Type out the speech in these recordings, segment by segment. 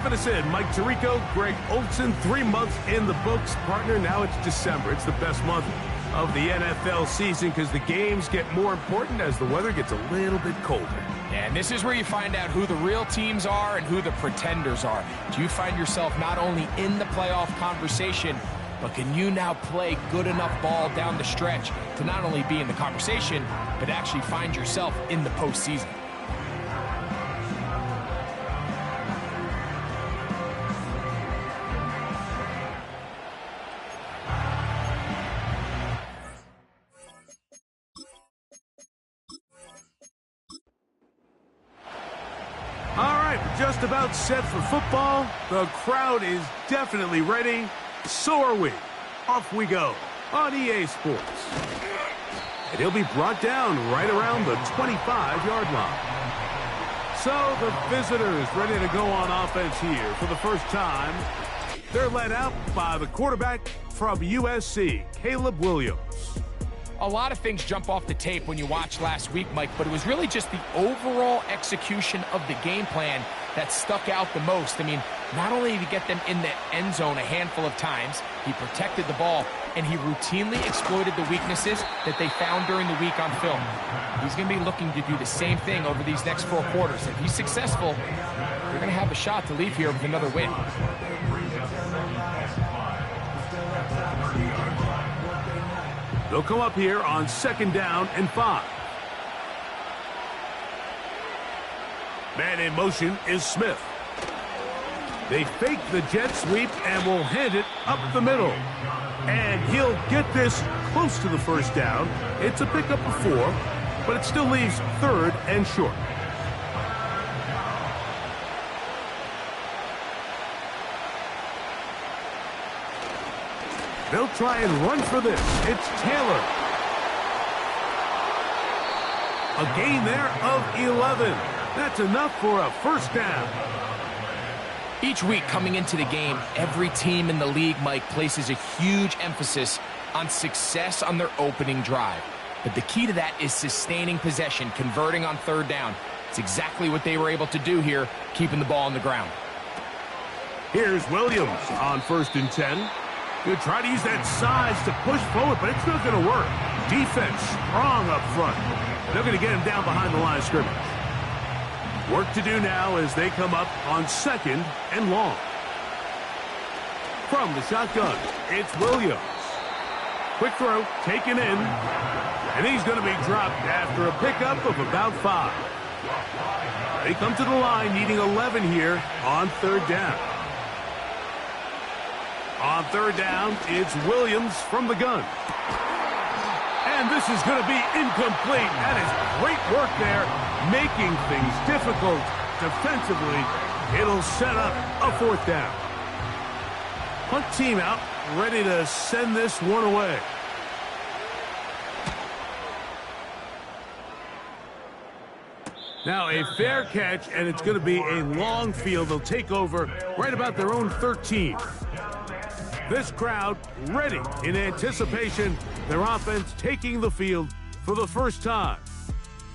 Put us in, Mike Tirico, Greg Olsen, 3 months in the books. Partner, now it's December. It's the best month of the NFL season because the games get more important as the weather gets a little bit colder. And this is where you find out who the real teams are and who the pretenders are. Do you find yourself not only in the playoff conversation, but can you now play good enough ball down the stretch to not only be in the conversation, but actually find yourself in the postseason? Just about set for football. The crowd is definitely ready. So are we. Off we go on EA Sports. And he'll be brought down right around the 25-yard line. So the visitors ready to go on offense here for the first time. They're led out by the quarterback from USC, Caleb Williams. A lot of things jump off the tape when you watch last week, Mike, but it was really just the overall execution of the game plan that stuck out the most. I mean, not only did he get them in the end zone a handful of times, he protected the ball, and he routinely exploited the weaknesses that they found during the week on film. He's going to be looking to do the same thing over these next 4 quarters. If he's successful, they're going to have a shot to leave here with another win. They'll come up here on 2nd down and 5. Man in motion is Smith. They fake the jet sweep and will hand it up the middle. And he'll get this close to the first down. It's a pickup of 4, but it still leaves 3rd and short. They'll try and run for this. It's Taylor. A gain there of 11. That's enough for a first down. Each week coming into the game, every team in the league, Mike, places a huge emphasis on success on their opening drive. But the key to that is sustaining possession, converting on 3rd down. It's exactly what they were able to do here, keeping the ball on the ground. Here's Williams on 1st and 10. He'll try to use that size to push forward, but it's not going to work. Defense strong up front. They're going to get him down behind the line of scrimmage. Work to do now as they come up on 2nd and long. From the shotgun, it's Williams. Quick throw, taken in, and he's going to be dropped after a pickup of about 5. They come to the line needing 11 here on 3rd down. On 3rd down, it's Williams from the gun. And this is going to be incomplete. That is great work there, making things difficult defensively. It'll set up a 4th down. Punt team out, ready to send this one away. Now a fair catch, and it's going to be a long field. They'll take over right about their own 13. This crowd ready in anticipation. Their offense taking the field for the first time.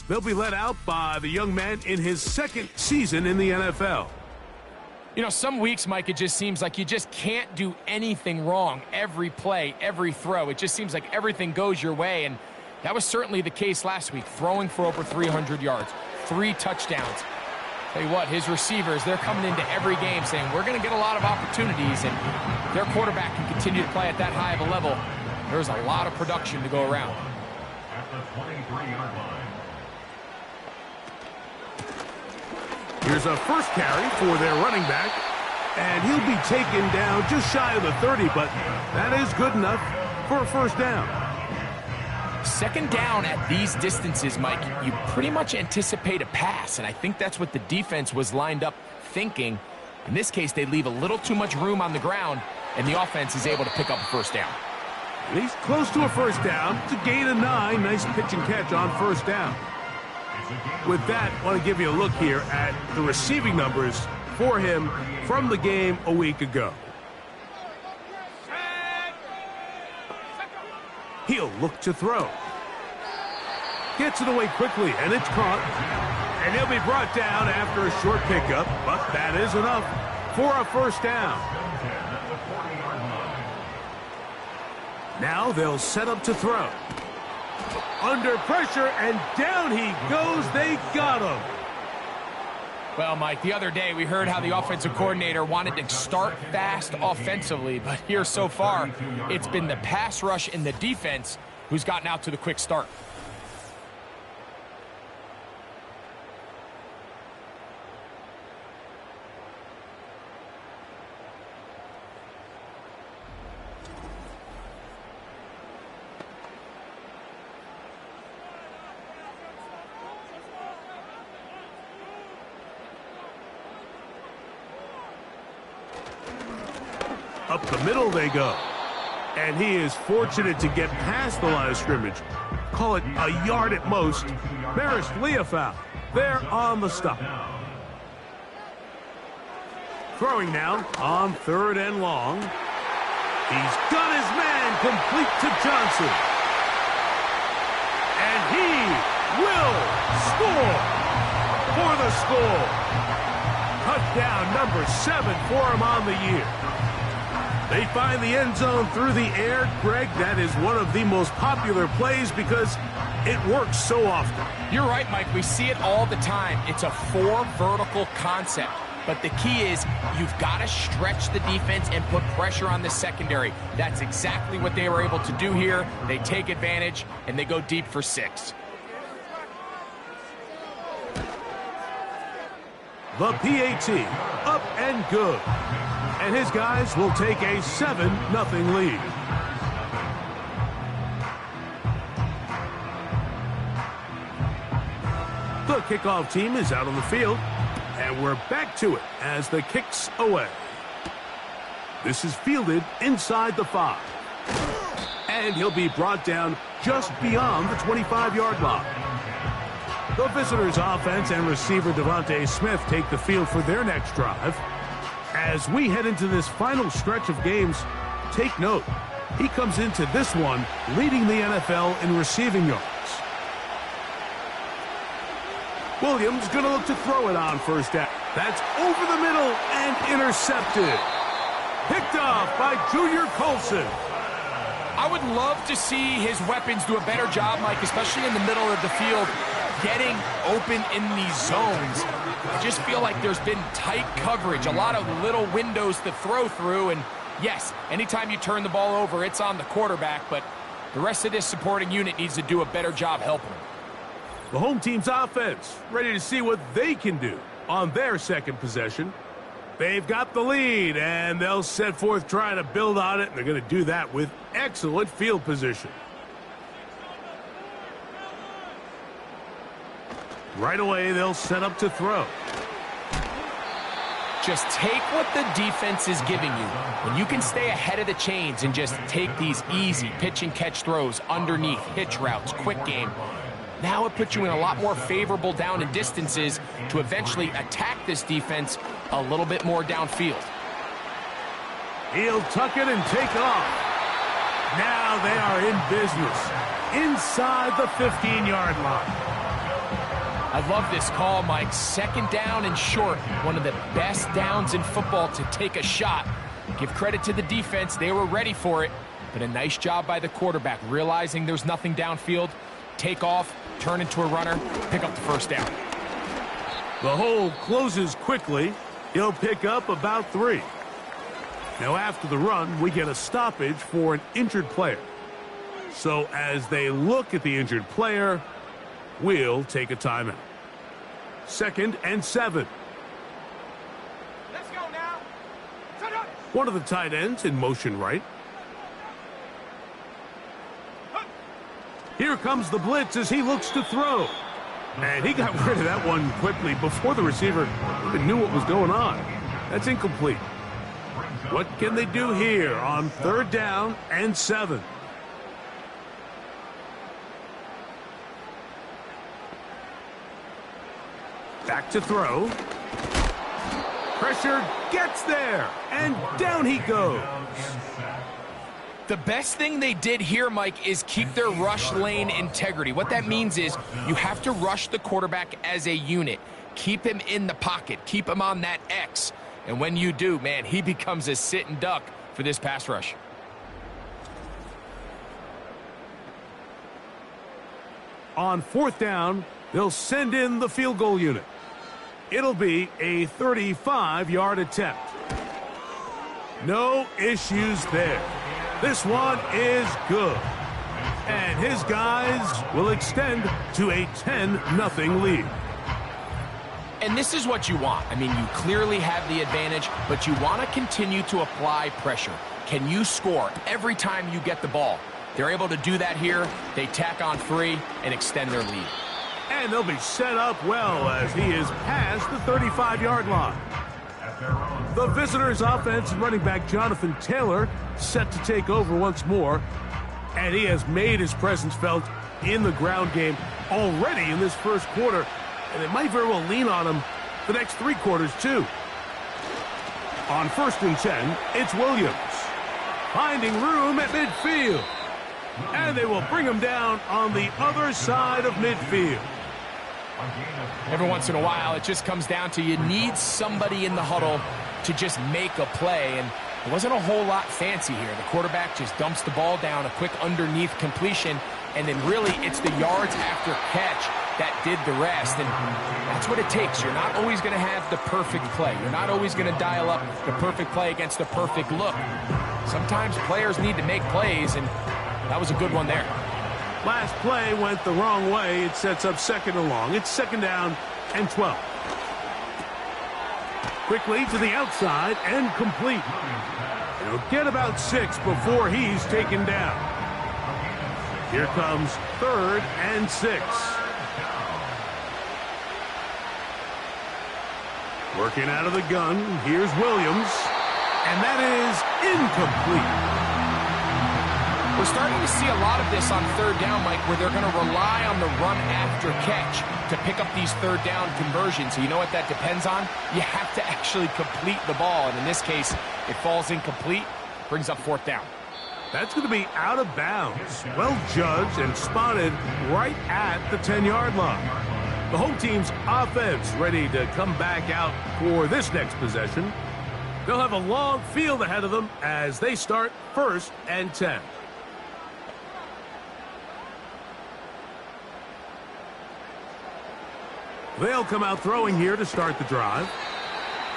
They'll be led out by the young man in his 2nd season in the NFL. You know, some weeks, Mike, it just seems like you just can't do anything wrong. Every play, every throw, it just seems like everything goes your way. And that was certainly the case last week, throwing for over 300 yards, 3 touchdowns. Tell you what, his receivers, they're coming into every game saying, we're going to get a lot of opportunities, and their quarterback can continue to play at that high of a level. There's a lot of production to go around. At the 23-yard line. Here's a first carry for their running back, and he'll be taken down just shy of the 30, but that is good enough for a first down. 2nd down at these distances, Mike, you pretty much anticipate a pass, and I think that's what the defense was lined up thinking. In this case, they leave a little too much room on the ground, and the offense is able to pick up a first down. He's close to a first down. It's a gain of 9. Nice pitch and catch on first down. With that, I want to give you a look here at the receiving numbers for him from the game a week ago. He'll look to throw. Gets it away quickly, and it's caught. And he'll be brought down after a short pickup, but that is enough for a first down. Now they'll set up to throw. Under pressure, and down he goes. They got him. Well, Mike, the other day we heard how the offensive coordinator wanted to start fast offensively, but here so far, it's been the pass rush and the defense who's gotten out to the quick start. Up the middle they go. And he is fortunate to get past the line of scrimmage. Call it a yard at most. Marist Liufau there on the stop. Throwing now on 3rd and long. He's got his man complete to Johnson. And he will score for the score. Touchdown number 7 for him on the year. They find the end zone through the air. Greg, that is one of the most popular plays because it works so often. You're right, Mike. We see it all the time. It's a 4 vertical concept. But the key is you've got to stretch the defense and put pressure on the secondary. That's exactly what they were able to do here. They take advantage, and they go deep for 6. The PAT, up and good. And his guys will take a 7-0 lead. The kickoff team is out on the field, and we're back to it as the kick's away. This is fielded inside the 5. And he'll be brought down just beyond the 25-yard line. The visitors' offense and receiver Devontae Smith take the field for their next drive. As we head into this final stretch of games, take note, he comes into this one leading the NFL in receiving yards. Williams going to look to throw it on 1st down. That's over the middle and intercepted. Picked off by Junior Colson. I would love to see his weapons do a better job, Mike, especially in the middle of the field, getting open in these zones. I just feel like there's been tight coverage, a lot of little windows to throw through, and yes, anytime you turn the ball over, it's on the quarterback, but the rest of this supporting unit needs to do a better job helping him. The home team's offense ready to see what they can do on their second possession. They've got the lead, and they'll set forth trying to build on it, and they're going to do that with excellent field position. Right away, they'll set up to throw. Just take what the defense is giving you. When you can stay ahead of the chains and just take these easy pitch-and-catch throws underneath, hitch routes, quick game, now it puts you in a lot more favorable down and distances to eventually attack this defense a little bit more downfield. He'll tuck it and take off. Now they are in business inside the 15-yard line. I love this call, Mike. 2nd down and short. One of the best downs in football to take a shot. Give credit to the defense. They were ready for it. But a nice job by the quarterback, realizing there's nothing downfield. Take off, turn into a runner, pick up the 1st down. The hole closes quickly. He'll pick up about 3. Now after the run, we get a stoppage for an injured player. So as they look at the injured player, we'll take a timeout. 2nd and 7. Let's go now. One of the tight ends in motion right. Here comes the blitz as he looks to throw. And he got rid of that one quickly before the receiver even knew what was going on. That's incomplete. What can they do here on 3rd down and 7? Back to throw. Pressure gets there, and down he goes. The best thing they did here, Mike, is keep their rush lane integrity. What that means is you have to rush the quarterback as a unit. Keep him in the pocket. Keep him on that X. And when you do, man, he becomes a sitting duck for this pass rush. On 4th down, they'll send in the field goal unit. It'll be a 35-yard attempt. No issues there. This one is good. And his guys will extend to a 10-0 lead. And this is what you want. I mean, you clearly have the advantage, but you want to continue to apply pressure. Can you score every time you get the ball? They're able to do that here. They tack on 3 and extend their lead. And they'll be set up well as he is past the 35-yard line. The visitors' offense and running back Jonathan Taylor set to take over once more. And he has made his presence felt in the ground game already in this first quarter. And it might very well lean on him the next 3 quarters, too. On 1st and 10, it's Williams. Finding room at midfield. And they will bring him down on the other side of midfield. Every once in a while, it just comes down to you need somebody in the huddle to just make a play. And it wasn't a whole lot fancy here. The quarterback just dumps the ball down, a quick underneath completion, and then really it's the yards after catch that did the rest. And that's what it takes. You're not always going to have the perfect play. You're not always going to dial up the perfect play against the perfect look. Sometimes players need to make plays, and that was a good one there. Last play went the wrong way. It sets up 2nd and long. It's 2nd down and 12. Quickly to the outside and complete. He'll get about 6 before he's taken down. Here comes 3rd and 6. Working out of the gun, here's Williams. And that is incomplete. We're starting to see a lot of this on 3rd down, Mike, where they're going to rely on the run after catch to pick up these 3rd down conversions. So you know what that depends on? You have to actually complete the ball. And in this case, it falls incomplete, brings up 4th down. That's going to be out of bounds. Well judged and spotted right at the 10-yard line. The home team's offense ready to come back out for this next possession. They'll have a long field ahead of them as they start 1st and 10. They'll come out throwing here to start the drive.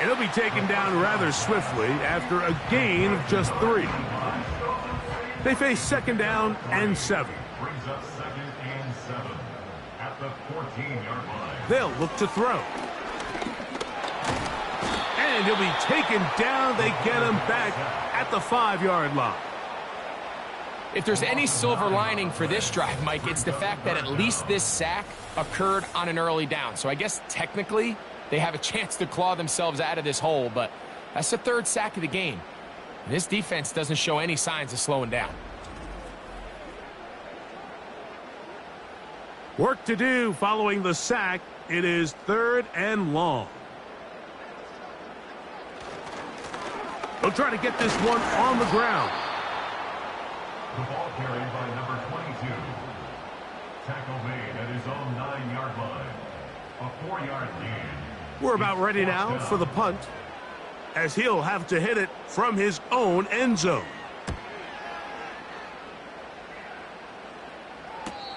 And he'll be taken down rather swiftly after a gain of just 3. They face 2nd down and 7. Brings up 2nd and 7 at the 14-yard line. They'll look to throw. And he'll be taken down. They get him back at the 5-yard line. If there's any silver lining for this drive, Mike, it's the fact that at least this sack occurred on an early down. So I guess technically they have a chance to claw themselves out of this hole, but that's the 3rd sack of the game. And this defense doesn't show any signs of slowing down. Work to do following the sack. It is 3rd and long. They'll try to get this one on the ground. The ball carried by number 22. Tackle made at his own 9-yard line. A 4-yard gain. We're about ready now for the punt, as he'll have to hit it from his own end zone.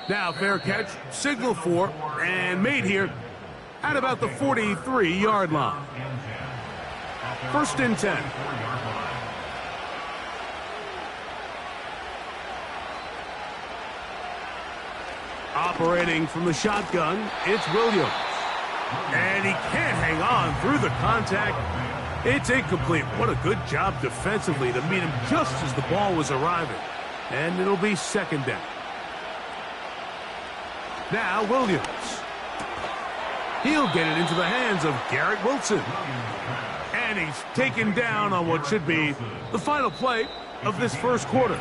Now fair catch, signal for, and made here at about the 43-yard line. 1st and 10. Operating from the shotgun, it's Williams. And he can't hang on through the contact. It's incomplete. What a good job defensively to meet him just as the ball was arriving. And it'll be 2nd down. Now Williams. He'll get it into the hands of Garrett Wilson. And he's taken down on what should be the final play of this first quarter.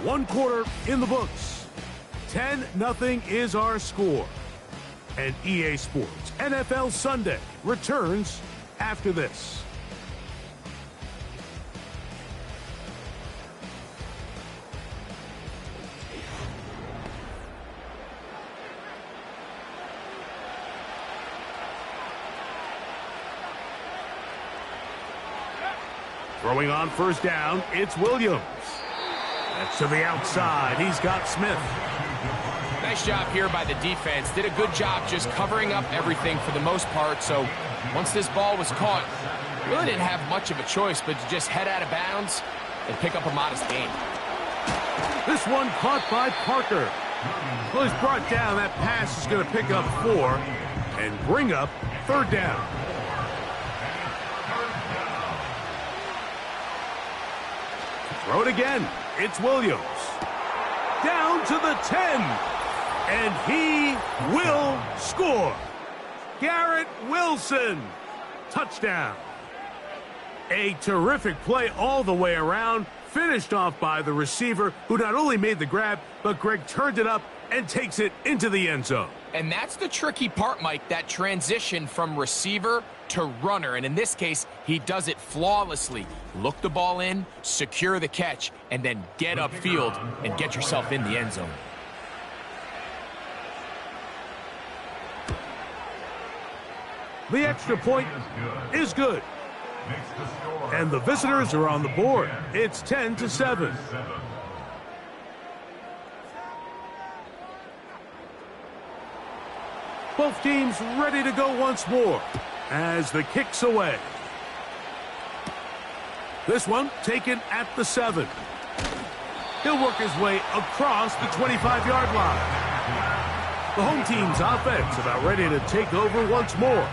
1 quarter in the books. 10-0 is our score. And EA Sports NFL Sunday returns after this. Throwing on first down, it's Williams. That's to the outside. He's got Smith. Nice job here by the defense. Did a good job just covering up everything for the most part. So once this ball was caught, really didn't have much of a choice but to just head out of bounds and pick up a modest gain. This one caught by Parker. Well, he's brought down. That pass is going to pick up 4 and bring up third down. Throw it again. It's Williams. Down to the 10. And he will score. Garrett Wilson. Touchdown. A terrific play all the way around. Finished off by the receiver, who not only made the grab, but Greg turned it up and takes it into the end zone. And that's the tricky part, Mike, that transition from receiver to runner. And in this case, he does it flawlessly. Look the ball in, secure the catch, and then get upfield and get yourself in the end zone. The extra point is good. And the visitors are on the board. It's 10-7. Both teams ready to go once more as the kick's away. This one taken at the 7. He'll work his way across the 25-yard line. The home team's offense about ready to take over once more.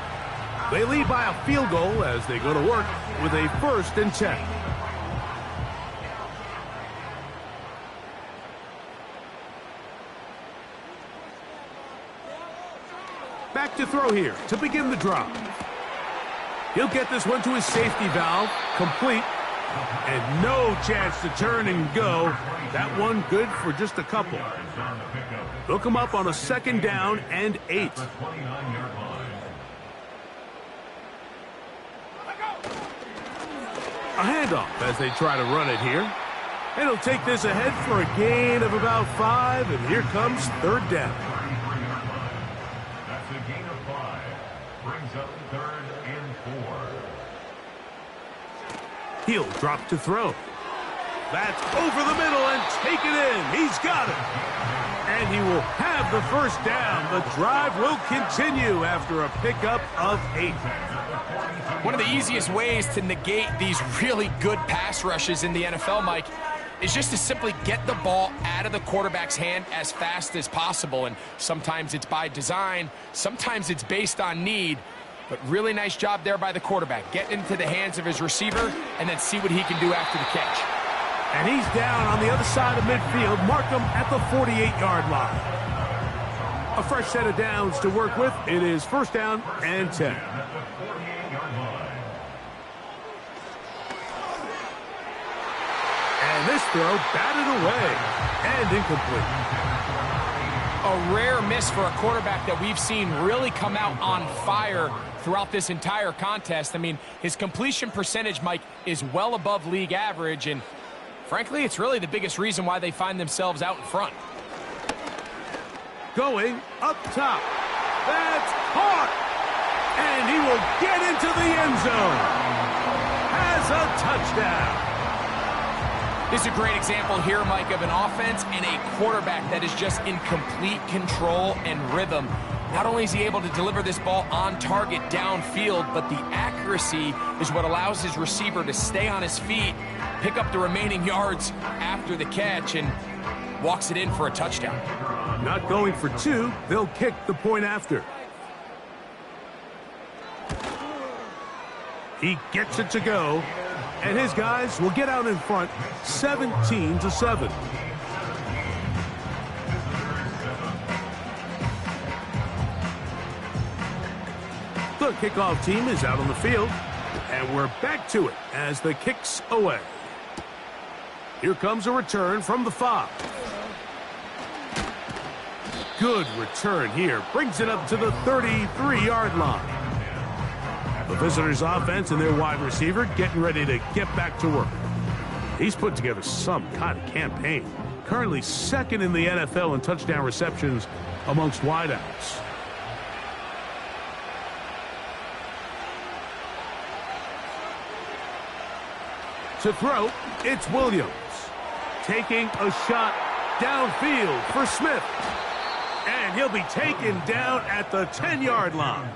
They lead by a field goal as they go to work with a 1st and 10. Back to throw here to begin the drive. He'll get this one to his safety valve, complete, and no chance to turn and go. That one good for just a couple. They'll come up on a 2nd down and 8. A handoff as they try to run it here. And he'll take this ahead for a gain of about 5, and here comes 3rd down. That's a gain of 5. Brings up 3rd and 4. He'll drop to throw. That's over the middle and take it in. He's got it. And he will have the 1st down. The drive will continue after a pickup of 8. One of the easiest ways to negate these really good pass rushes in the NFL, Mike, is just to simply get the ball out of the quarterback's hand as fast as possible. And sometimes it's by design, sometimes it's based on need. But really nice job there by the quarterback. Get into the hands of his receiver and then see what he can do after the catch. And he's down on the other side of midfield. Mark him at the 48-yard line. A fresh set of downs to work with. It is 1st down and 10. And this throw batted away and incomplete. A rare miss for a quarterback that we've seen really come out on fire throughout this entire contest. I mean, his completion percentage, Mike, is well above league average, and frankly, it's really the biggest reason why they find themselves out in front. Going up top. That's caught. And he will get into the end zone. Has a touchdown. This is a great example here, Mike, of an offense and a quarterback that is just in complete control and rhythm. Not only is he able to deliver this ball on target downfield, but the accuracy is what allows his receiver to stay on his feet, pick up the remaining yards after the catch, and walks it in for a touchdown. Not going for 2. They'll kick the point after. He gets it to go. And his guys will get out in front 17-7. The kickoff team is out on the field. And we're back to it as the kick's away. Here comes a return from the 5. Good return here. Brings it up to the 33-yard line. The visitors' offense and their wide receiver getting ready to get back to work. He's put together some kind of campaign. Currently 2nd in the NFL in touchdown receptions amongst wideouts. To throw, it's Williams. Taking a shot downfield for Smith. And he'll be taken down at the 10-yard line.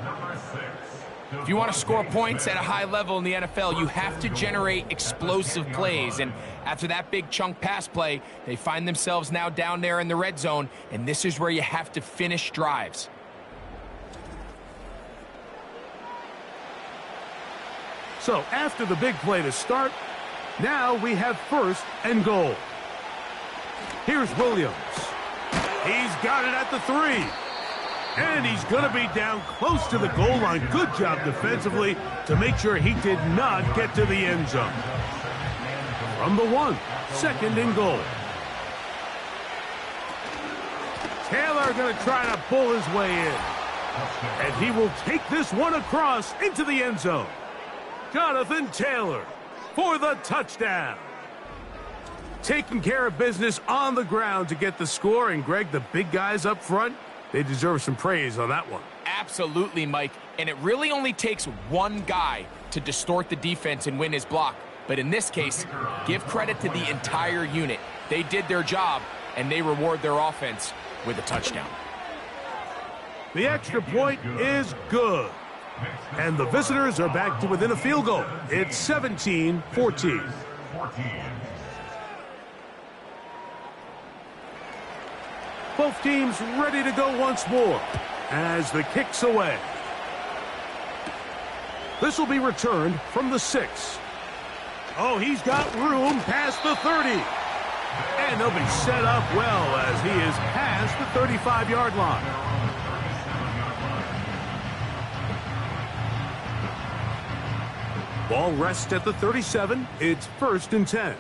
If you want to score points at a high level in the NFL, you have to generate explosive plays. And after that big chunk pass play, they find themselves now down there in the red zone, and this is where you have to finish drives. So after the big play to start, now we have 1st and goal. Here's Williams. He's got it at the 3. And he's going to be down close to the goal line. Good job defensively to make sure he did not get to the end zone. From the 1, 2nd and goal. Taylor going to try to pull his way in. And he will take this one across into the end zone. Jonathan Taylor for the touchdown. Taking care of business on the ground to get the score. And, Greg, the big guys up front, they deserve some praise on that one. Absolutely, Mike. And it really only takes one guy to distort the defense and win his block. But in this case, give credit to the entire unit. They did their job, and they reward their offense with a touchdown. The extra point is good. And the visitors are back to within a field goal. It's 17-14. Both teams ready to go once more as the kick's away. This will be returned from the 6. Oh, he's got room past the 30. And they'll be set up well as he is past the 35-yard line. Ball rests at the 37. It's 1st and 10.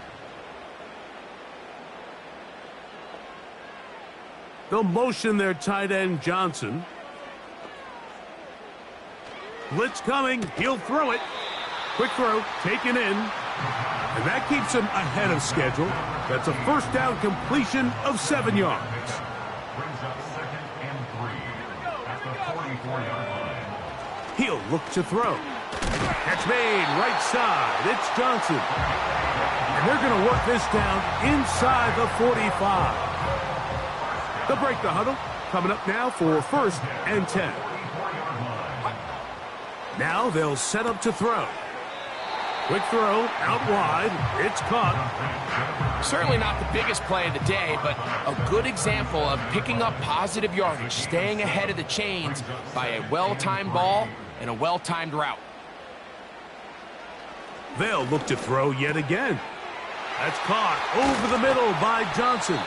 They'll motion their tight end, Johnson. Blitz coming. He'll throw it. Quick throw, taken in. And that keeps him ahead of schedule. That's a 1st down completion of 7 yards. Brings up 2nd and 3 at the 44-yard line. He'll look to throw. Catch made right side. It's Johnson. And they're going to work this down inside the 45. They'll break the huddle. Coming up now for 1st and 10. Now they'll set up to throw. Quick throw, out wide. It's caught. Certainly not the biggest play of the day, but a good example of picking up positive yardage, staying ahead of the chains by a well-timed ball and a well-timed route. They'll look to throw yet again. That's caught over the middle by Johnson.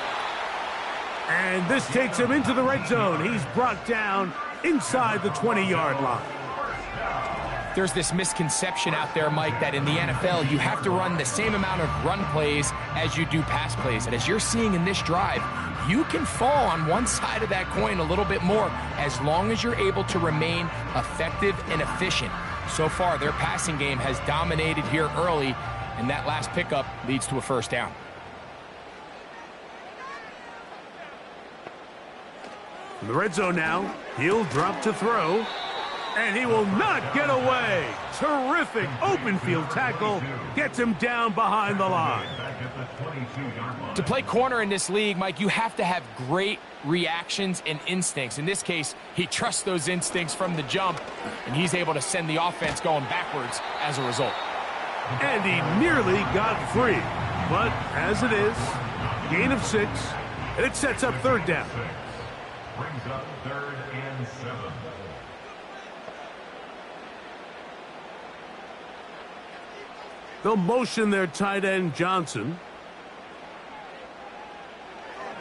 And this takes him into the red zone. He's brought down inside the 20-yard line. There's this misconception out there, Mike, that in the NFL you have to run the same amount of run plays as you do pass plays. And as you're seeing in this drive, you can fall on one side of that coin a little bit more as long as you're able to remain effective and efficient. So far, their passing game has dominated here early, and that last pickup leads to a 1st down. In the red zone now, he'll drop to throw, and he will not get away. Terrific open field tackle, gets him down behind the line. To play corner in this league, Mike, you have to have great reactions and instincts. In this case, he trusts those instincts from the jump, and he's able to send the offense going backwards as a result. And he nearly got free, but as it is, gain of 6, and it sets up 3rd down. Brings up 3rd and 7. They'll motion their tight end, Johnson.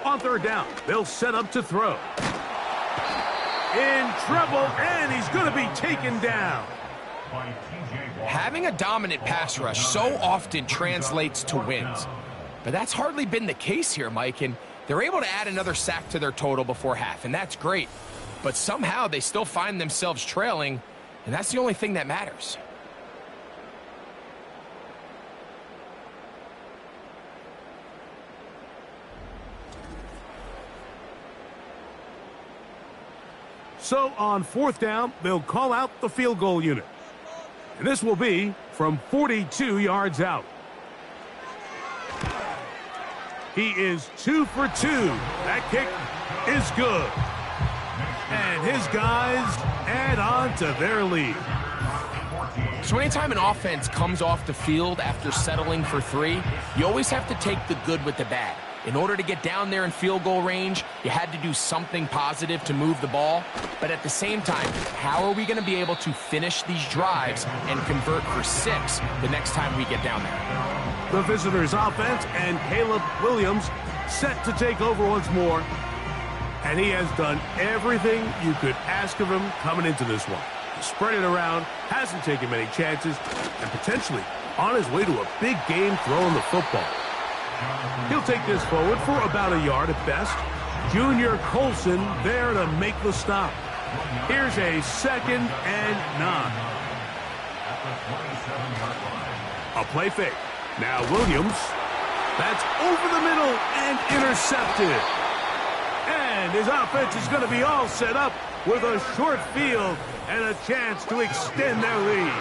On 3rd down, they'll set up to throw. In trouble, and he's going to be taken down. Having a dominant pass rush so often translates to wins. But that's hardly been the case here, Mike, and they're able to add another sack to their total before half, and that's great. But somehow they still find themselves trailing, and that's the only thing that matters. So on 4th down, they'll call out the field goal unit. And this will be from 42 yards out. He is 2 for 2. That kick is good. And his guys add on to their lead. So anytime an offense comes off the field after settling for 3, you always have to take the good with the bad. In order to get down there in field goal range, you had to do something positive to move the ball. But at the same time, how are we going to be able to finish these drives and convert for 6 the next time we get down there? The visitors' offense and Caleb Williams set to take over once more. And he has done everything you could ask of him coming into this one. Spread it around, hasn't taken many chances, and potentially on his way to a big game throwing the football. He'll take this forward for about a yard at best. Junior Colson there to make the stop. Here's a 2nd and 9. A play fake. Now Williams. That's over the middle and intercepted. And his offense is going to be all set up with a short field and a chance to extend their lead.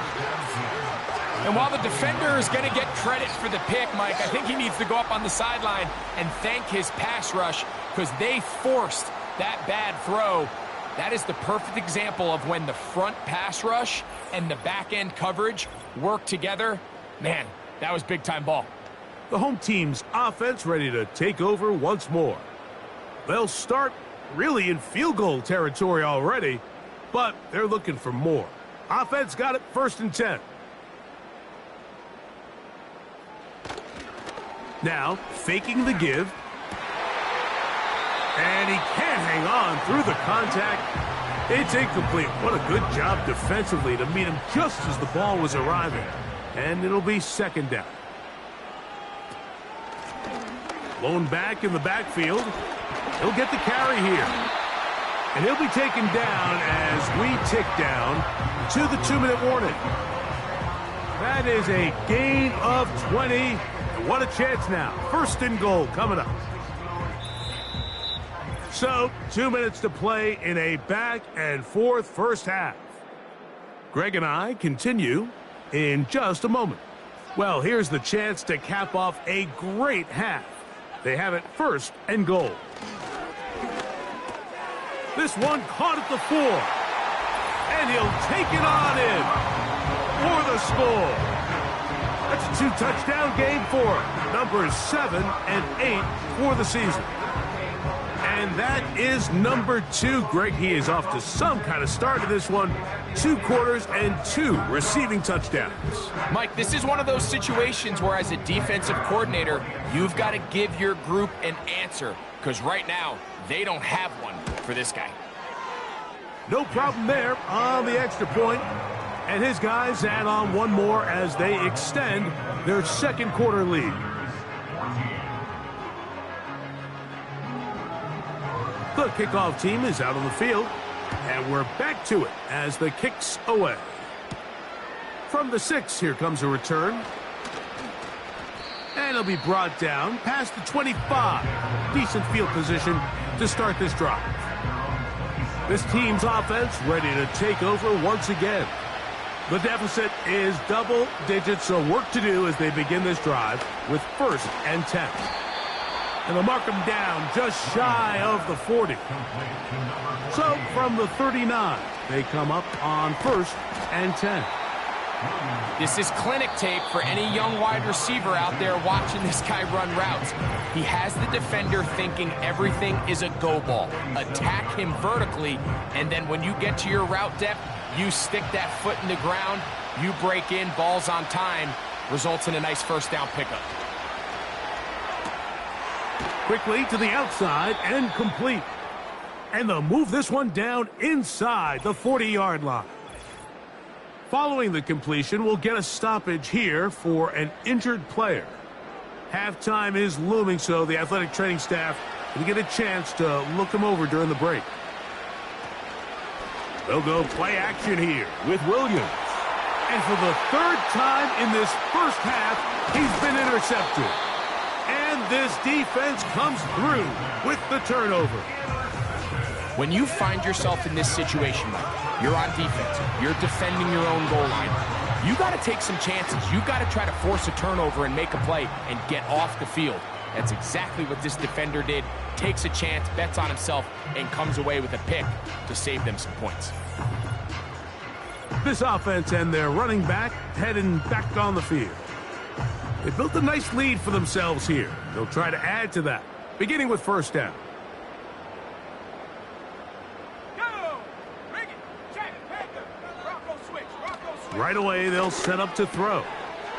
And while the defender is going to get credit for the pick, Mike, I think he needs to go up on the sideline and thank his pass rush because they forced that bad throw. That is the perfect example of when the front pass rush and the back end coverage work together. Man, that was big-time ball. The home team's offense ready to take over once more. They'll start really in field goal territory already, but they're looking for more. Offense got it 1st and 10. Now, faking the give. And he can't hang on through the contact. It's incomplete. What a good job defensively to meet him just as the ball was arriving. And it'll be 2nd down. Blown back in the backfield. He'll get the carry here. And he'll be taken down as we tick down to the 2-minute warning. That is a gain of 20. And what a chance now. 1st and goal coming up. So, 2 minutes to play in a back-and-forth first half. Greg and I continue in just a moment. Well, here's the chance to cap off a great half. They have it 1st and goal. This one caught at the 4. And he'll take it on in for the score. That's a 2-touchdown game for him. Numbers 7 and 8 for the season. And that is number 2. Greg, he is off to some kind of start to this one. 2 quarters and 2 receiving touchdowns. Mike, this is one of those situations where as a defensive coordinator, you've got to give your group an answer. Because right now, they don't have one for this guy. No problem there on the extra point. And his guys add on one more as they extend their 2nd quarter lead. The kickoff team is out on the field, and we're back to it as the kick's away. From the 6, here comes a return. And it'll be brought down past the 25. Decent field position to start this drive. This team's offense ready to take over once again. The deficit is double digits, so work to do as they begin this drive with 1st and 10. And they'll mark them down just shy of the 40. So from the 39, they come up on 1st and 10. This is clinic tape for any young wide receiver out there watching this guy run routes. He has the defender thinking everything is a go ball. Attack him vertically, and then when you get to your route depth, you stick that foot in the ground, you break in, balls on time, results in a nice 1st down pickup. Quickly to the outside and complete. And they'll move this one down inside the 40-yard line. Following the completion, we'll get a stoppage here for an injured player. Halftime is looming, so the athletic training staff will get a chance to look him over during the break. They'll go play action here with Williams. And for the 3rd time in this first half, he's been intercepted. And this defense comes through with the turnover. When you find yourself in this situation, Mike, you're on defense, you're defending your own goal line, you got to take some chances. You got to try to force a turnover and make a play and get off the field. That's exactly what this defender did. Takes a chance, bets on himself, and comes away with a pick to save them some points. This offense and their running back heading back on the field. They built a nice lead for themselves here. They'll try to add to that, beginning with first down. Right away, they'll set up to throw.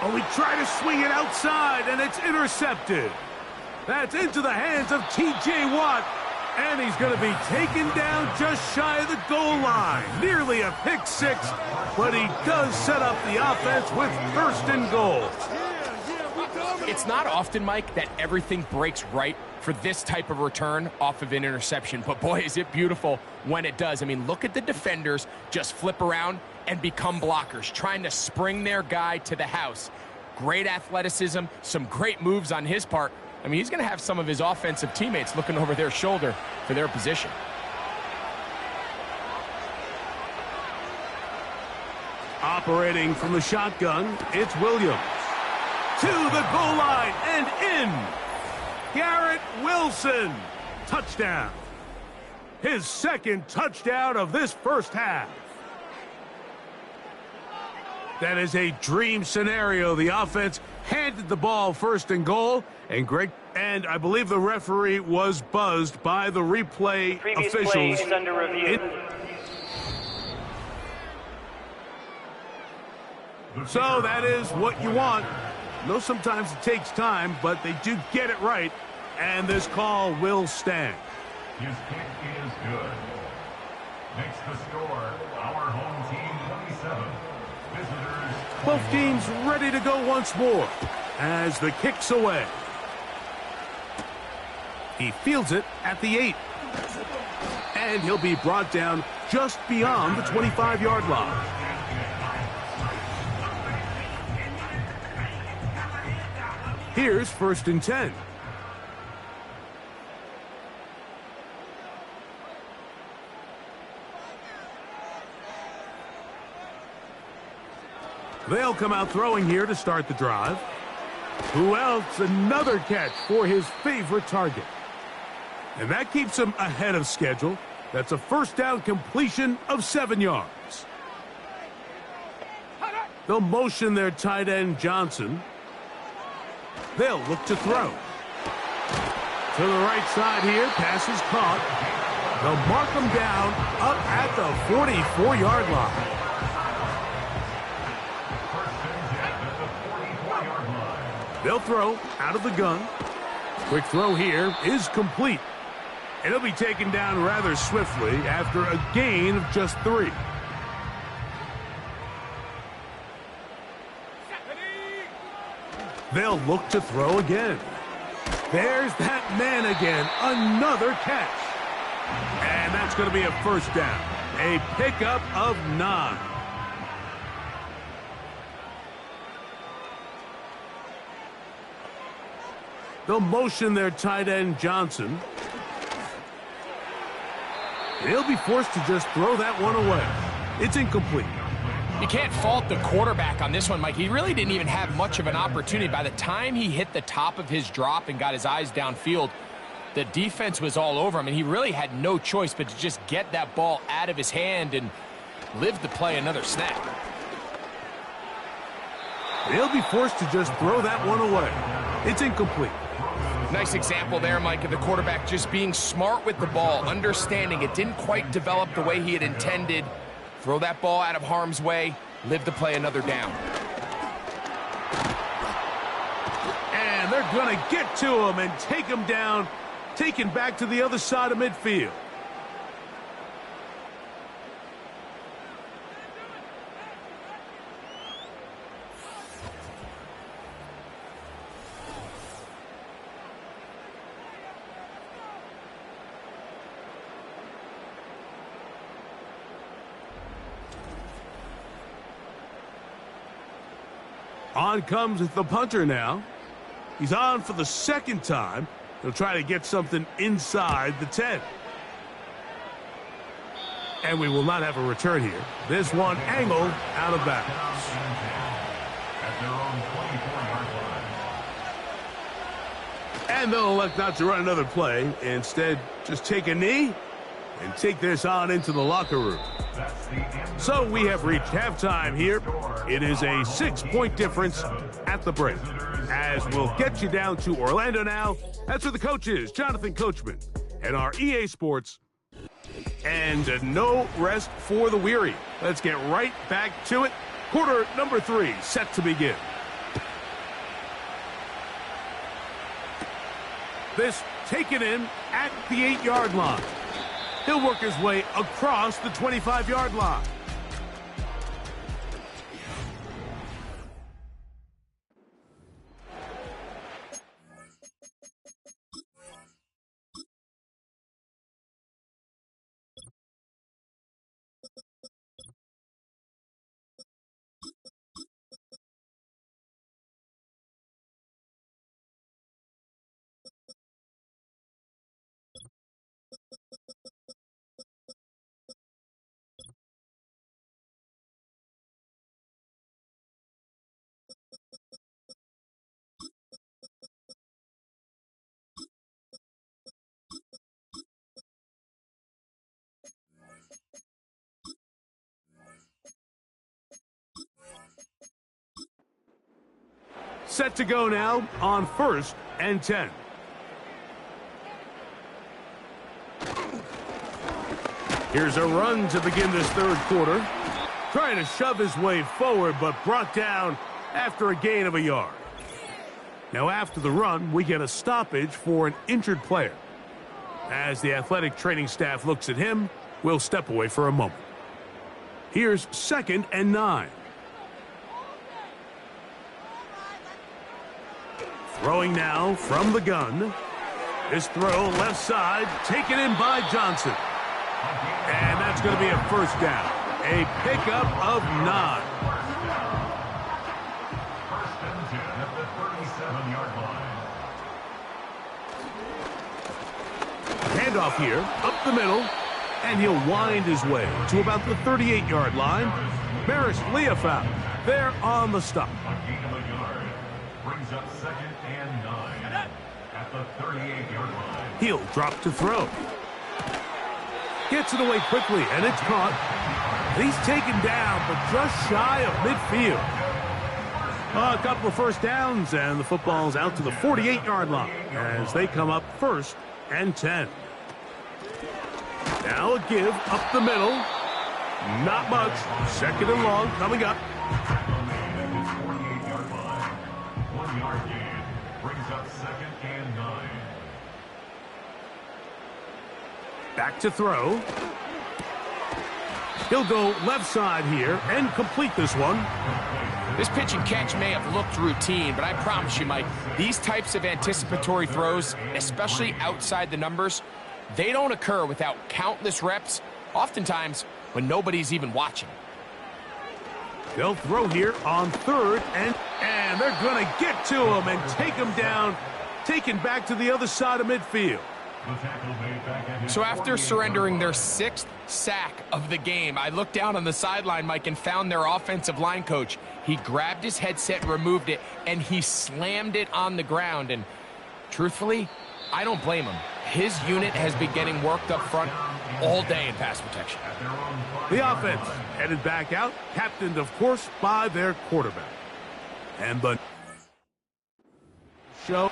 Oh, we try to swing it outside, and it's intercepted. That's into the hands of T.J. Watt, and he's going to be taken down just shy of the goal line. Nearly a pick six, but he does set up the offense with first and goal. It's not often, Mike, that everything breaks right for this type of return off of an interception, but boy, is it beautiful when it does. I mean, look at the defenders just flip around and become blockers, trying to spring their guy to the house. Great athleticism, some great moves on his part. I mean, he's going to have some of his offensive teammates looking over their shoulder for their position. Operating from the shotgun, it's Williams. To the goal line and in. Garrett Wilson. Touchdown. His second touchdown of this first half. That is a dream scenario. The offense handed the ball first and goal, and I believe the referee was buzzed by the replay Previous officials. play is under review. So that is what you want. I know sometimes it takes time, but they do get it right, and this call will stand. His kick is good. Makes the score our home team 27. Visitors. Both teams ready to go once more as the kick's away. He fields it at the 8. And he'll be brought down just beyond the 25-yard line. Here's first and 10. They'll come out throwing here to start the drive. Who else? Another catch for his favorite target. And that keeps him ahead of schedule. That's a first down completion of 7 yards. They'll motion their tight end Johnson. They'll look to throw. To the right side here, pass is caught. They'll mark him down up at the 44-yard line. They'll throw out of the gun. Quick throw here is complete. And he'll be taken down rather swiftly after a gain of just 3. They'll look to throw again. There's that man again. Another catch. And that's going to be a first down. A pickup of 9. They'll motion their tight end Johnson. He'll be forced to just throw that one away. It's incomplete. You can't fault the quarterback on this one, Mike. He really didn't even have much of an opportunity. By the time he hit the top of his drop and got his eyes downfield, the defense was all over him, and he really had no choice but to just get that ball out of his hand and live to play another snap. He'll be forced to just throw that one away. It's incomplete. Nice example there, Mike, of the quarterback just being smart with the ball, understanding it didn't quite develop the way he had intended. Throw that ball out of harm's way, live to play another down. And they're going to get to him and take him down, taken back to the other side of midfield. On comes the punter now. He's on for the second time. He'll try to get something inside the 10. And we will not have a return here. This one angled out of bounds. At their own 24-yard And they'll elect not to run another play. Instead, just take a knee and take this on into the locker room. So we have reached halftime here. It is a 6-point difference at the break. As we'll get you down to Orlando now. That's where the coach is, Jonathan Coachman, and our EA Sports. And no rest for the weary. Let's get right back to it. Quarter number 3 set to begin. This taken in at the 8-yard line. He'll work his way across the 25-yard line. Set to go now on 1st and 10. Here's a run to begin this third quarter. Trying to shove his way forward, but brought down after a gain of a yard. Now after the run, we get a stoppage for an injured player. As the athletic training staff looks at him, we'll step away for a moment. Here's 2nd and 9. Throwing now from the gun. This throw left side, taken in by Johnson. And that's going to be a first down. A pickup of 9. First and 10 at the 37-yard line. Handoff here, up the middle, and he'll wind his way to about the 38-yard line. Maris Liufau there on the stop. A gain of a yard. Brings up 2nd and 9 at the 38-yard line. He'll drop to throw. Gets it away quickly, and it's caught. And he's taken down, but just shy of midfield. A couple of first downs, and the football's out to the 48-yard line as they come up 1st and 10. Now a give up the middle. Not much. 2nd and long coming up. Back to throw. He'll go left side here and complete this one. This pitch and catch may have looked routine, but I promise you, Mike, these types of anticipatory throws, especially outside the numbers, they don't occur without countless reps, oftentimes when nobody's even watching. They'll throw here on 3rd, and they're going to get to him and take him down, taken back to the other side of midfield. So after surrendering their 6th sack of the game, I looked down on the sideline, Mike, and found their offensive line coach. He grabbed his headset, removed it, and he slammed it on the ground. And truthfully, I don't blame him. His unit has been getting worked up front all day in pass protection. The offense headed back out, captained, of course, by their quarterback. And the show.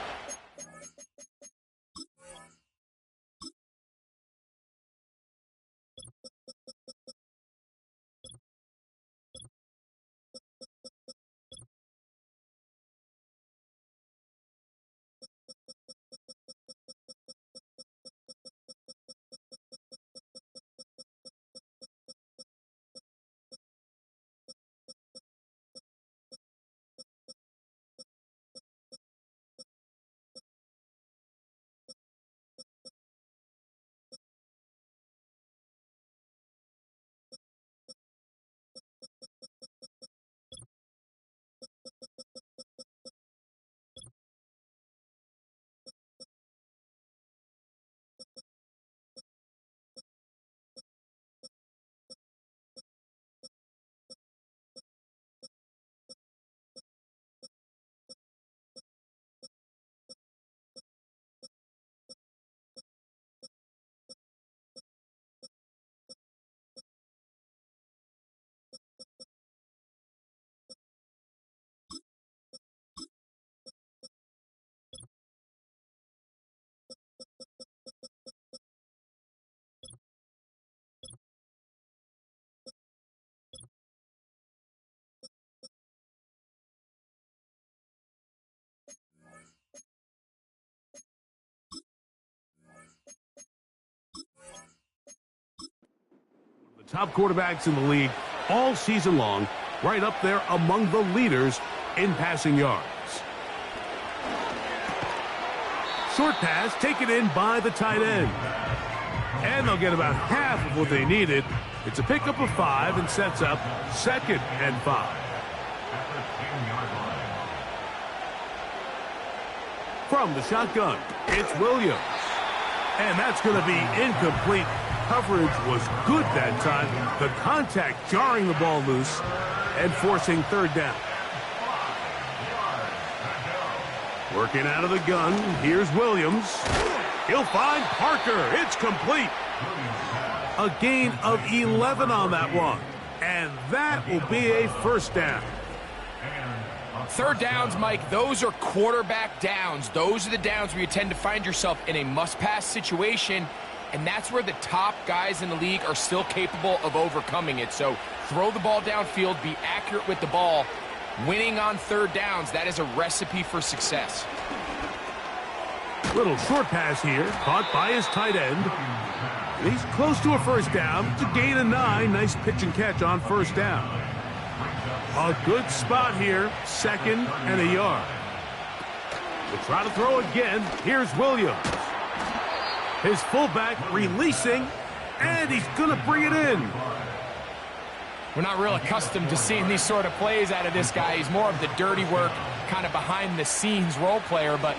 top quarterbacks in the league all season long, right up there among the leaders in passing yards. Short pass taken in by the tight end. And they'll get about half of what they needed. It's a pickup of 5 and sets up 2nd and 5. From the shotgun, it's Williams. And that's going to be incomplete. Coverage was good that time. The contact jarring the ball loose and forcing 3rd down. Working out of the gun, here's Williams. He'll find Parker. It's complete. A gain of 11 on that one. And that will be a 1st down. 3rd downs, Mike, those are quarterback downs. Those are the downs where you tend to find yourself in a must-pass situation, and that's where the top guys in the league are still capable of overcoming it. So throw the ball downfield, be accurate with the ball. Winning on 3rd downs, that is a recipe for success. Little short pass here, caught by his tight end. He's close to a 1st down. It's a gain of 9. Nice pitch and catch on 1st down. A good spot here, 2nd and a yard. We'll try to throw again. Here's Williams. His fullback releasing, and he's going to bring it in. We're not real accustomed to seeing these sort of plays out of this guy. He's more of the dirty work, kind of behind-the-scenes role player, but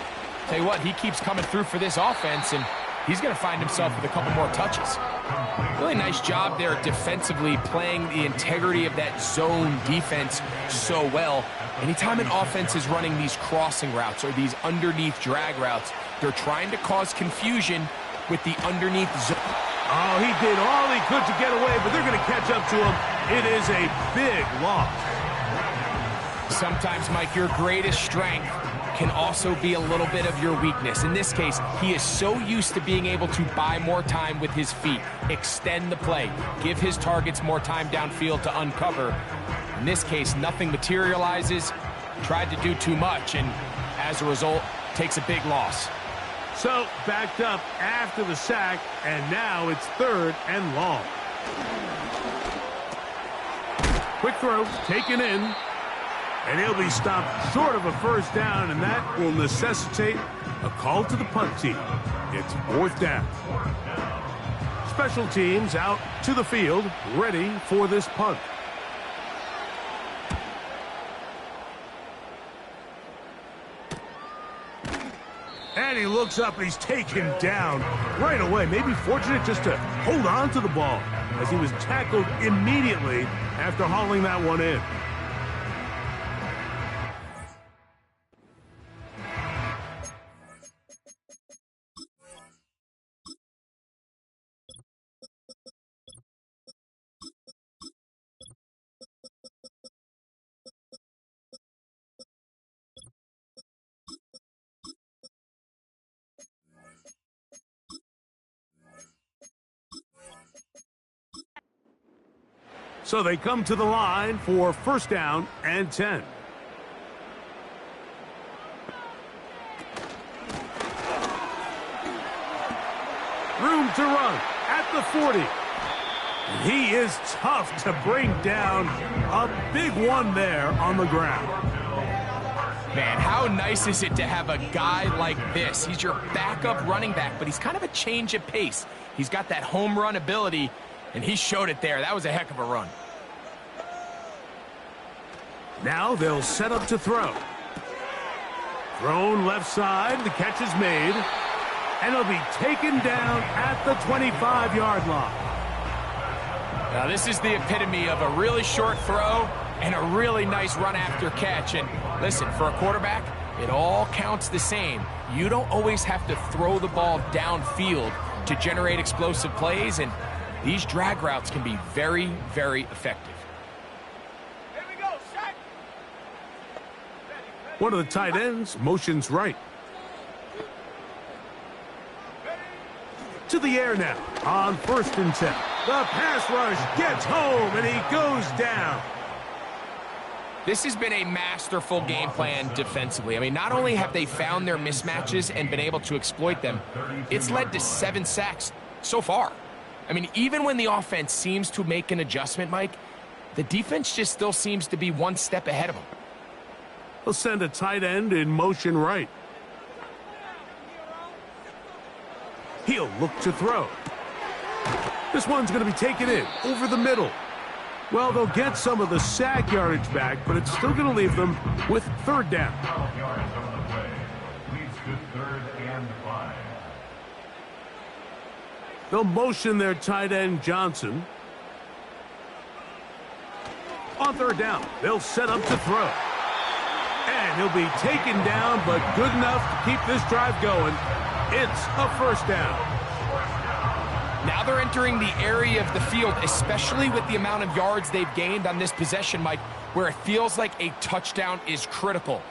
tell you what, he keeps coming through for this offense, and he's going to find himself with a couple more touches. Really nice job there defensively, playing the integrity of that zone defense so well. Anytime an offense is running these crossing routes or these underneath drag routes, they're trying to cause confusion with the underneath zone. Oh, he did all he could to get away, but they're going to catch up to him. It is a big loss. Sometimes, Mike, your greatest strength can also be a little bit of your weakness. In this case, he is so used to being able to buy more time with his feet, extend the play, give his targets more time downfield to uncover. In this case, nothing materializes, tried to do too much, and as a result, takes a big loss. So, backed up after the sack, and now it's 3rd and long. Quick throw, taken in. And he'll be stopped short of a 1st down, and that will necessitate a call to the punt team. It's 4th down. Special teams out to the field, ready for this punt. And he looks up, and he's taken down right away. Maybe fortunate just to hold on to the ball as he was tackled immediately after hauling that one in. So they come to the line for 1st down and 10. Room to run at the 40. He is tough to bring down. A big one there on the ground. Man, how nice is it to have a guy like this? He's your backup running back, but he's kind of a change of pace. He's got that home run ability, and he showed it there. That was a heck of a run. Now they'll set up to throw. Thrown left side, the catch is made, and he'll be taken down at the 25-yard line. Now this is the epitome of a really short throw and a really nice run after catch. And listen, for a quarterback, it all counts the same. You don't always have to throw the ball downfield to generate explosive plays, and these drag routes can be very, very effective. One of the tight ends motions right. To the air now on 1st and 10. The pass rush gets home, and he goes down. This has been a masterful game plan defensively. I mean, not only have they found their mismatches and been able to exploit them, it's led to 7 sacks so far. I mean, even when the offense seems to make an adjustment, Mike, the defense just still seems to be one step ahead of them. He'll send a tight end in motion right. He'll look to throw. This one's going to be taken in over the middle. Well, they'll get some of the sack yardage back, but it's still going to leave them with third down. 12 yards on the play. Leads to 3rd and 5. They'll motion their tight end, Johnson. On third down, they'll set up to throw. And he'll be taken down, but good enough to keep this drive going. It's a first down. Now they're entering the area of the field, especially with the amount of yards they've gained on this possession, Mike, where it feels like a touchdown is critical.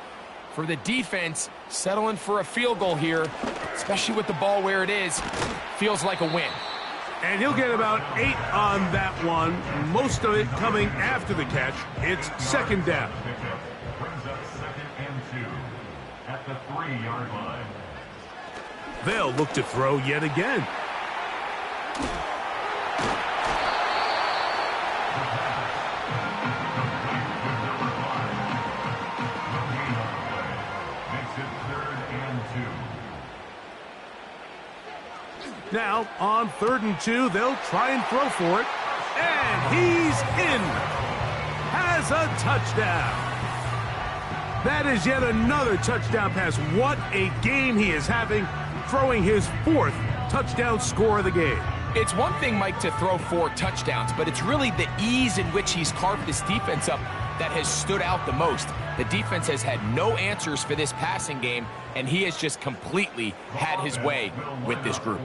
For the defense, settling for a field goal here, especially with the ball where it is, feels like a win. And he'll get about 8 on that one, most of it coming after the catch. It's second down. Brings up 2nd and 2 at the 3-yard line. They'll look to throw yet again. Now, on 3rd and 2, they'll try and throw for it. And he's in. Has a touchdown. That is yet another touchdown pass. What a game he is having, throwing his 4th touchdown score of the game. It's one thing, Mike, to throw 4 touchdowns, but it's really the ease in which he's carved this defense up that has stood out the most. The defense has had no answers for this passing game, and he has just completely had his way with this group.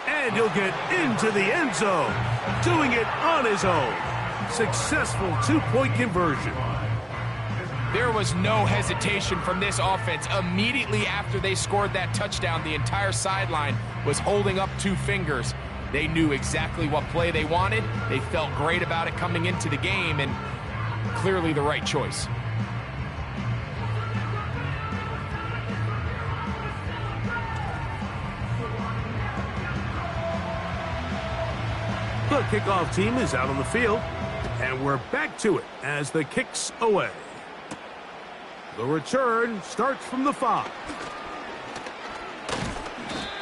And he'll get into the end zone, doing it on his own. Successful 2-point conversion. There was no hesitation from this offense. Immediately after they scored that touchdown, the entire sideline was holding up 2 fingers. They knew exactly what play they wanted. They felt great about it coming into the game, and clearly the right choice. The kickoff team is out on the field, and we're back to it as the kick's away. The return starts from the 5.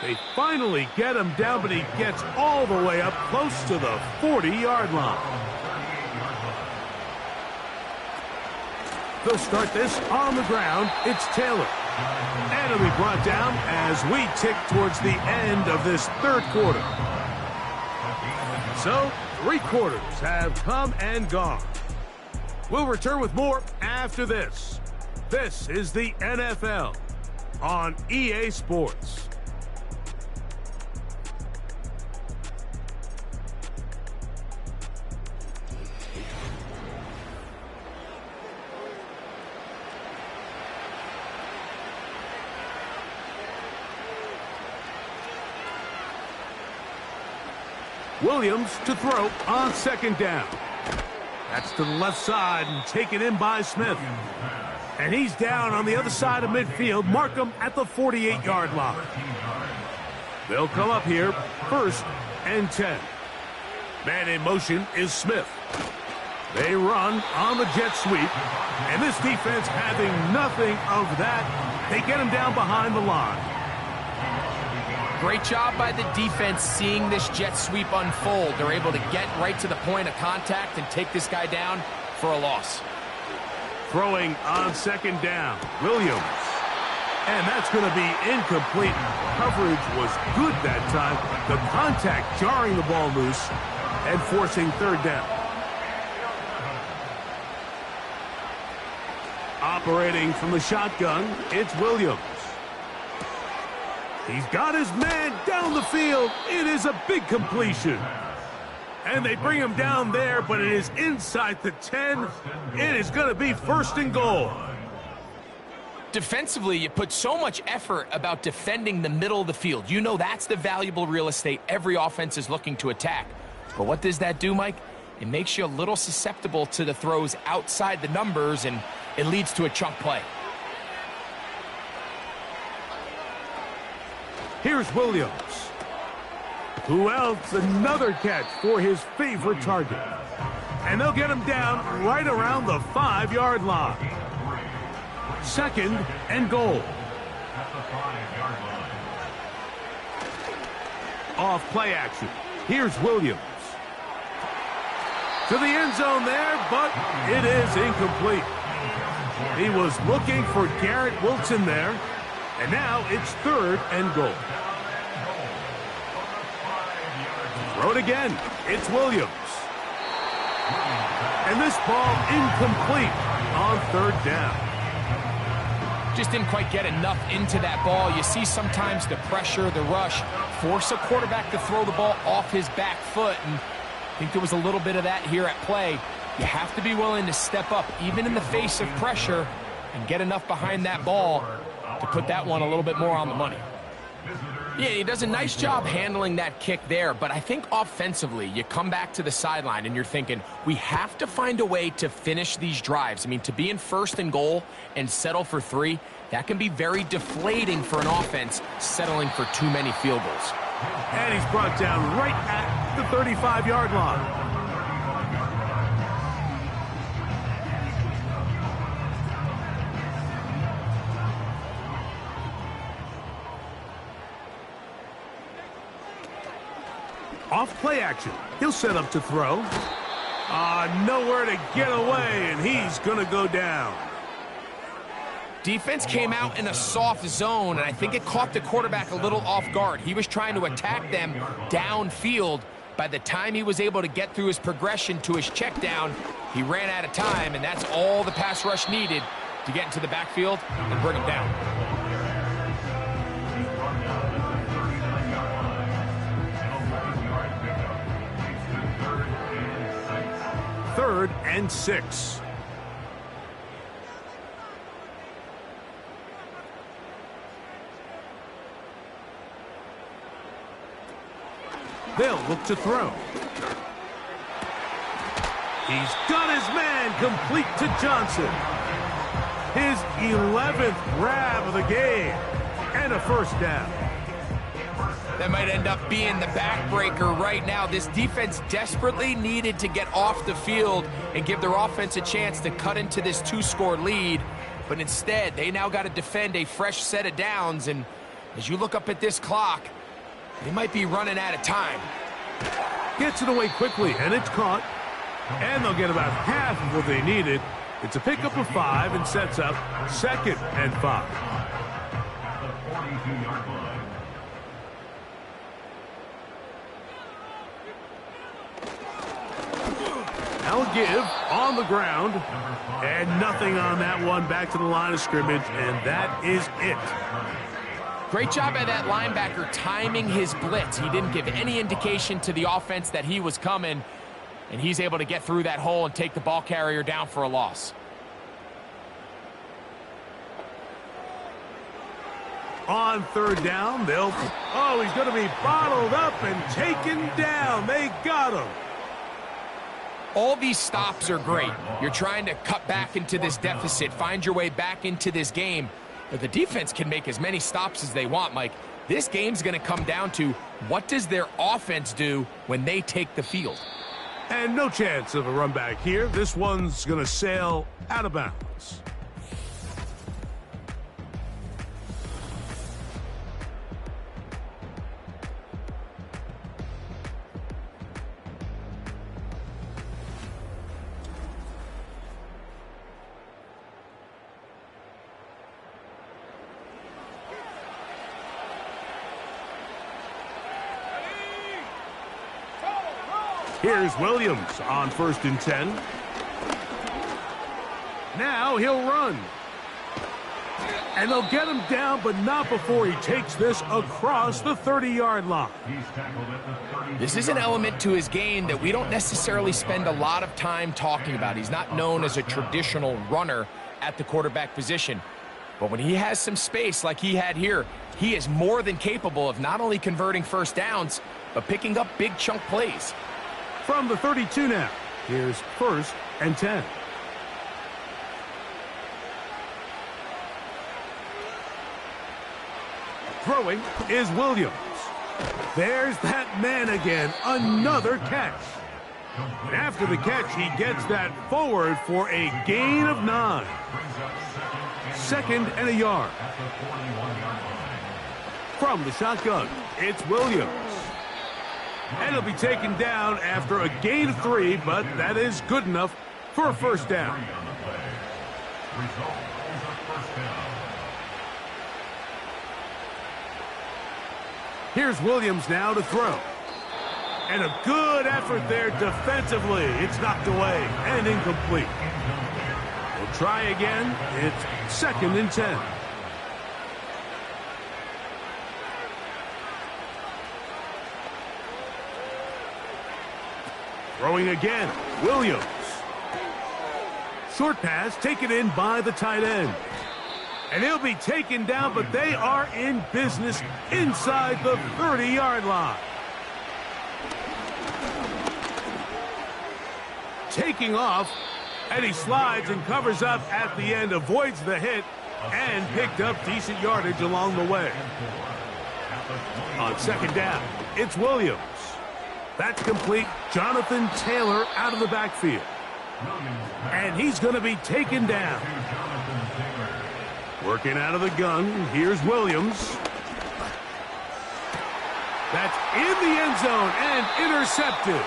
They finally get him down, but he gets all the way up close to the 40-yard line. They'll start this on the ground. It's Taylor. And it'll be brought down as we tick towards the end of this 3rd quarter. So, 3 quarters have come and gone. We'll return with more after this. This is the NFL on EA Sports. Williams to throw on 2nd down. That's to the left side and taken in by Smith. And he's down on the other side of midfield. Mark him at the 48-yard line. They'll come up here, 1st and 10. Man in motion is Smith. They run on the jet sweep. And this defense having nothing of that. They get him down behind the line. Great job by the defense seeing this jet sweep unfold. They're able to get right to the point of contact and take this guy down for a loss. Throwing on 2nd down, Williams. And that's going to be incomplete. Coverage was good that time. The contact jarring the ball loose and forcing 3rd down. Operating from the shotgun, it's Williams. He's got his man down the field. It is a big completion. And they bring him down there, but it is inside the 10. It is going to be 1st and goal. Defensively, you put so much effort about defending the middle of the field. You know that's the valuable real estate every offense is looking to attack. But what does that do, Mike? It makes you a little susceptible to the throws outside the numbers, and it leads to a chunk play. Here's Williams. Who else? Another catch for his favorite target. And they'll get him down right around the 5-yard line. 2nd and goal. At the 5-yard line. Off play action. Here's Williams. To the end zone there, but it is incomplete. He was looking for Garrett Wilson there. And now it's 3rd and goal. Throw it again. It's Williams. And this ball incomplete on 3rd down. Just didn't quite get enough into that ball. You see sometimes the pressure, the rush, force a quarterback to throw the ball off his back foot. And I think there was a little bit of that here at play. You have to be willing to step up, even in the face of pressure, and get enough behind that ball to put that one a little bit more on the money. Yeah, he does a nice job handling that kick there, but I think offensively, you come back to the sideline and you're thinking, we have to find a way to finish these drives. I mean, to be in 1st and goal and settle for 3, that can be very deflating for an offense settling for too many field goals. And he's brought down right at the 35-yard line. Off play action. He'll set up to throw. Nowhere to get away, and he's going to go down. Defense came out in a soft zone, and I think it caught the quarterback a little off guard. He was trying to attack them downfield. By the time he was able to get through his progression to his check down, he ran out of time, and that's all the pass rush needed to get into the backfield and bring him down. 3rd and 6. They'll look to throw. He's got his man complete to Johnson. His 11th grab of the game and a 1st down. That might end up being the backbreaker right now. This defense desperately needed to get off the field and give their offense a chance to cut into this 2-score lead. But instead, they now got to defend a fresh set of downs. And as you look up at this clock, they might be running out of time. Gets it away quickly, and it's caught. And they'll get about half of what they needed. It's a pickup of 5 and sets up 2nd and 5. At the 42-yard line. I'll give on the ground, and nothing on that one. Back to the line of scrimmage, and that is it. Great job by that linebacker timing his blitz. He didn't give any indication to the offense that he was coming, and he's able to get through that hole and take the ball carrier down for a loss. On 3rd down, he's going to be bottled up and taken down. They got him. All these stops are great. You're trying to cut back into this deficit, find your way back into this game. But the defense can make as many stops as they want, Mike. This game's going to come down to what does their offense do when they take the field. And no chance of a run back here. This one's going to sail out of bounds. Here's Williams on 1st and 10. Now he'll run. And they'll get him down, but not before he takes this across the 30-yard line. This is an element to his game that we don't necessarily spend a lot of time talking about. He's not known as a traditional runner at the quarterback position. But when he has some space like he had here, he is more than capable of not only converting 1st downs, but picking up big chunk plays. From the 32 now, here's 1st and 10. Throwing is Williams. There's that man again, another catch. And after the catch, he gets that forward for a gain of 9. 2nd and a yard. From the shotgun, it's Williams. And he'll be taken down after a gain of 3, but that is good enough for a first down. Here's Williams now to throw. And a good effort there defensively. It's knocked away and incomplete. We'll try again. It's 2nd and 10. Throwing again, Williams. Short pass taken in by the tight end. And he'll be taken down, but they are in business inside the 30-yard line. Taking off, and he slides and covers up at the end, avoids the hit, and picked up decent yardage along the way. On 2nd down, it's Williams. That's complete. Jonathan Taylor out of the backfield. And he's going to be taken down. Working out of the gun, here's Williams. That's in the end zone and intercepted.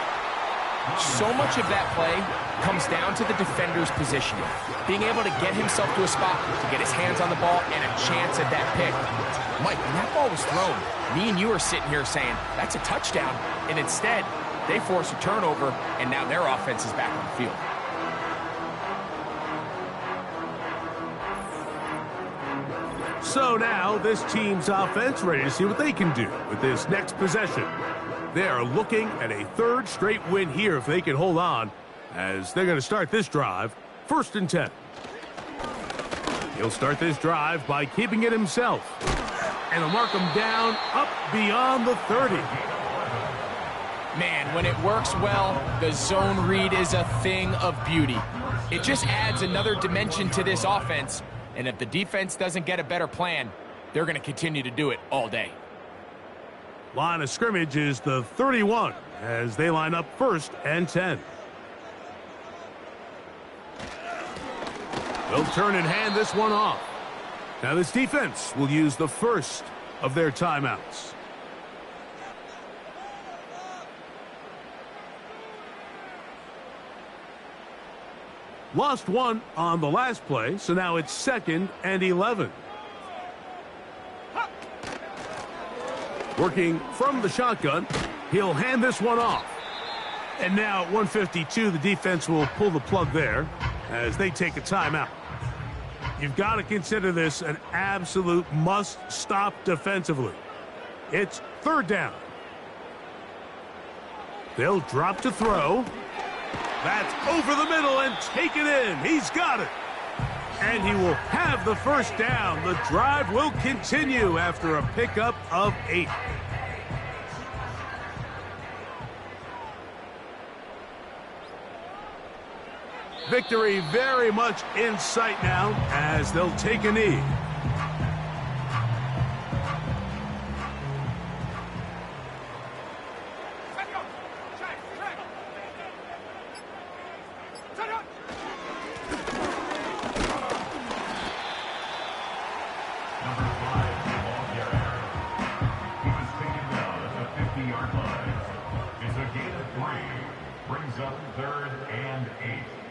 So much of that play comes down to the defender's positioning. Being able to get himself to a spot, to get his hands on the ball, and a chance at that pick. Mike, when that ball was thrown, me and you are sitting here saying, that's a touchdown. And instead, they force a turnover, and now their offense is back on the field. So now this team's offense ready to see what they can do with this next possession. They are looking at a 3rd straight win here if they can hold on, as they're going to start this drive 1st and 10. He'll start this drive by keeping it himself. And he'll mark him down up beyond the 30. Man, when it works well, the zone read is a thing of beauty. It just adds another dimension to this offense. And if the defense doesn't get a better plan, they're going to continue to do it all day. Line of scrimmage is the 31 as they line up 1st and 10. They'll turn and hand this one off. Now this defense will use the first of their timeouts. Lost one on the last play, so now it's 2nd and 11. Working from the shotgun, he'll hand this one off. And now at 1:52, the defense will pull the plug there as they take a timeout. You've got to consider this an absolute must-stop defensively. It's 3rd down. They'll drop to throw. That's over the middle and take it in. He's got it. And he will have the first down. The drive will continue after a pickup of 8. Victory very much in sight now as they'll take a knee. It's a gain of 3. Brings up 3rd and 8.